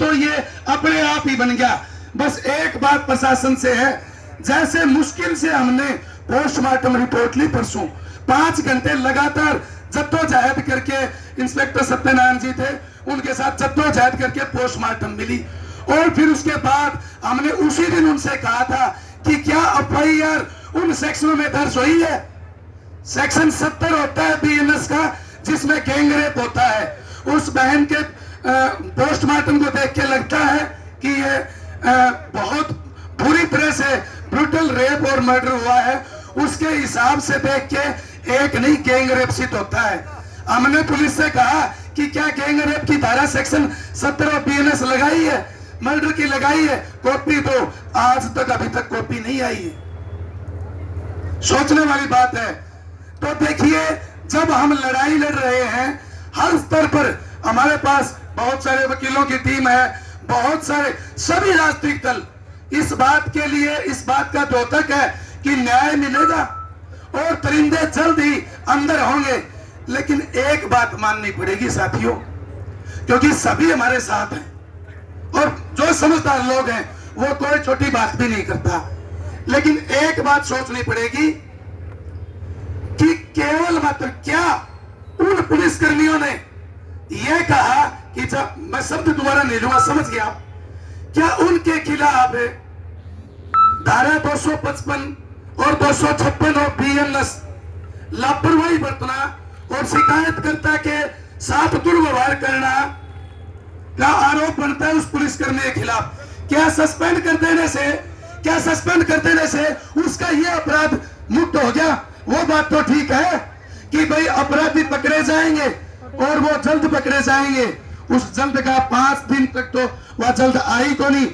तो ये अपने आप ही बन गया। बस एक बात प्रशासन से है, जैसे मुश्किल से हमने पोस्टमार्टम रिपोर्ट ली परसों, 5 घंटे लगातार जद्दोजहद करके, इंस्पेक्टर सत्यनारायण जी थे, उनके साथ जद्दोजहद करके पोस्टमार्टम मिली। और फिर उसके बाद हमने उसी दिन उनसे कहा था कि क्या एफआईआर उन सेक्शनों में दर्ज हुई है। सेक्शन 70 होता है बीएनएस का, जिसमें गैंग रेप होता है। उस बहन के पोस्टमार्टम को देख के लगता है कि ये बहुत बुरी तरह से ब्रूटल रेप और मर्डर हुआ है। उसके हिसाब से देख के एक नहीं गैंग रेप सिद्ध होता है। हमने पुलिस से कहा कि क्या गैंग रेप की धारा सेक्शन 17 बीएनएस लगाई है, मर्डर की लगाई है, कॉपी दो। आज तक अभी तक कॉपी नहीं आई है। सोचने वाली बात है। तो देखिए, जब हम लड़ाई लड़ रहे हैं हर स्तर पर, हमारे पास बहुत सारे वकीलों की टीम है, बहुत सारे सभी राजनीतिक दल इस बात के लिए, इस बात का द्योतक है कि न्याय मिलेगा और परिंदे जल्द ही अंदर होंगे। लेकिन एक बात माननी पड़ेगी साथियों, क्योंकि सभी हमारे साथ हैं और जो समझदार लोग हैं वो कोई छोटी बात भी नहीं करता। लेकिन एक बात सोचनी पड़ेगी कि केवल मात्र क्या उन पुलिसकर्मियों ने यह कहा कि जब मैं शब्द दोबारा नहीं लूंगा, समझ गया, क्या उनके खिलाफ धारा 255 और 256 और बीएनएस लापरवाही बरतना और शिकायतकर्ता के साथ दुर्व्यवहार करना का आरोप बनता है उस पुलिसकर्मी के खिलाफ? क्या सस्पेंड कर देने से, क्या सस्पेंड कर देने से उसका यह अपराध मुक्त हो गया? वो बात तो ठीक है कि भाई अपराधी पकड़े जाएंगे और वो जल्द पकड़े जाएंगे। उस जल्द का 5 दिन तक तो वह जल्द आई को नहीं।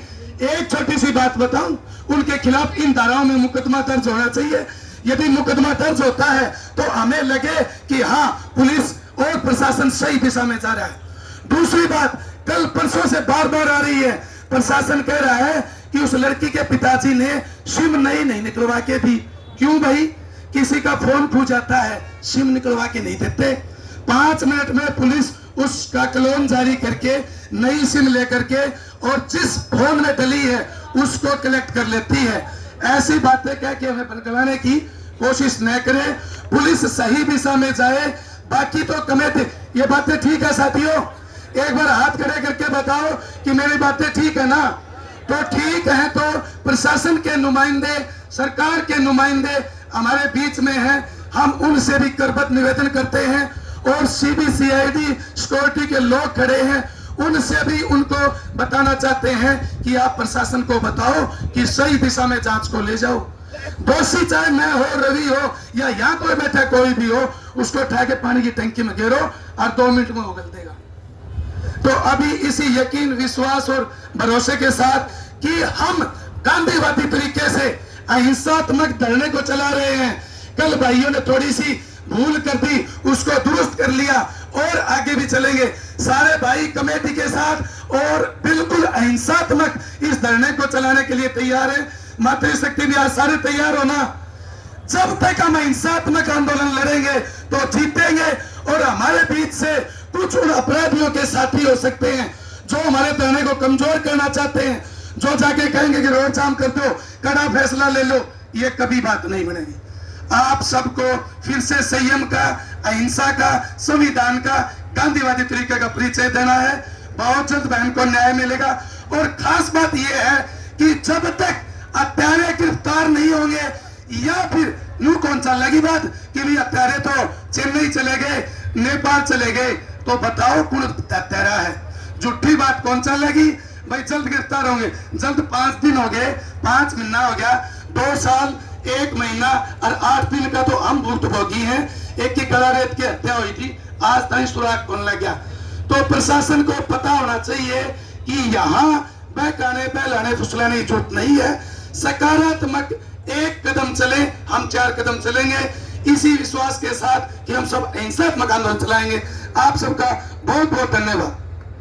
एक छोटी सी बात बताऊं, उनके खिलाफ इन धाराओं में मुकदमा दर्ज होना चाहिए। यदि मुकदमा दर्ज होता है तो हमें लगे कि हाँ, पुलिस और प्रशासन सही दिशा में जा रहा है। दूसरी बात, कल परसों से बार बार आ रही है, प्रशासन कह रहा है कि उस लड़की के पिताजी ने सिम नहीं निकलवा के दी। क्यों भाई? किसी का फोन खो जाता है, सिम निकलवा के नहीं देते। 5 मिनट में पुलिस उसका क्लोन जारी करके नई सिम लेकर के और जिस फोन में डली है उसको कलेक्ट कर लेती है। ऐसी बातें कह के हमें भड़काने की कोशिश न करें, पुलिस सही दिशा में जाए। बाकी तो कमेटी, ये बातें ठीक है साथियों? एक बार हाथ खड़े करके बताओ कि मेरी बातें ठीक है ना? तो ठीक है, तो प्रशासन के नुमाइंदे, सरकार के नुमाइंदे हमारे बीच में हैं। हम उनसे भी करबद्ध निवेदन करते हैं और सीबीसीआईडी सिक्योरिटी के लोग खड़े हैं, उनसे भी उनको बताना चाहते हैं कि आप प्रशासन को बताओ कि सही दिशा में जांच को ले जाओ। दोषी चाहे मैं हो, रवि हो या यहाँ कोई बैठा कोई भी हो, उसको उठा के पानी की टंकी में गिरो और 2 मिनट में उगल देगा। तो अभी इसी यकीन, विश्वास और भरोसे के साथ कि हम गांधीवादी तरीके से अहिंसात्मक धरने को चला रहे हैं। कल भाइयों ने थोड़ी सी भूल कर दी, उसको दुरुस्त कर लिया और आगे भी चलेंगे सारे भाई कमेटी के साथ और बिल्कुल अहिंसात्मक इस धरने को चलाने के लिए तैयार है। मातृशक्ति भी आज सारे तैयार हो ना? जब तक हम अहिंसात्मक आंदोलन लड़ेंगे तो जीतेंगे और हमारे बीच से कुछ उन अपराधियों के साथी हो सकते हैं जो हमारे धरने को कमजोर करना चाहते हैं, जो जाके कहेंगे कि रोड जाम कर दो, कड़ा फैसला ले लो। ये कभी बात नहीं बनेगी। आप सबको फिर से संयम का, अहिंसा का, संविधान का, गांधीवादी तरीके का परिचय देना है। बहुत जल्द बहन को न्याय मिलेगा। और खास बात यह है कि जब तक हत्यारे गिरफ्तार नहीं होंगे या फिर यूं कौन सा लगी बात कि भी हत्यारे तो चेन्नई चले गए, नेपाल चले गए, तो बताओ कौन हत्यारा है? झूठी बात कौन सा लगी भाई? जल्द गिरफ्तार होंगे। जल्द 5 दिन हो गए, 5 महीना हो गया, 2 साल 1 महीना और 8 दिन का तो हम भुक्तभोगी हैं। एक की गला रेत की हत्या हुई थी, आज तक सुराग कौन लग गया? तो प्रशासन को पता होना चाहिए कि यहाँ बहकाने, बहलाने, फुसलाने की जरूरत नहीं है। सकारात्मक एक कदम चले, हम 4 कदम चलेंगे इसी विश्वास के साथ कि हम सब अहिंसात्मक आंदोलन चलाएंगे। आप सबका बहुत बहुत धन्यवाद।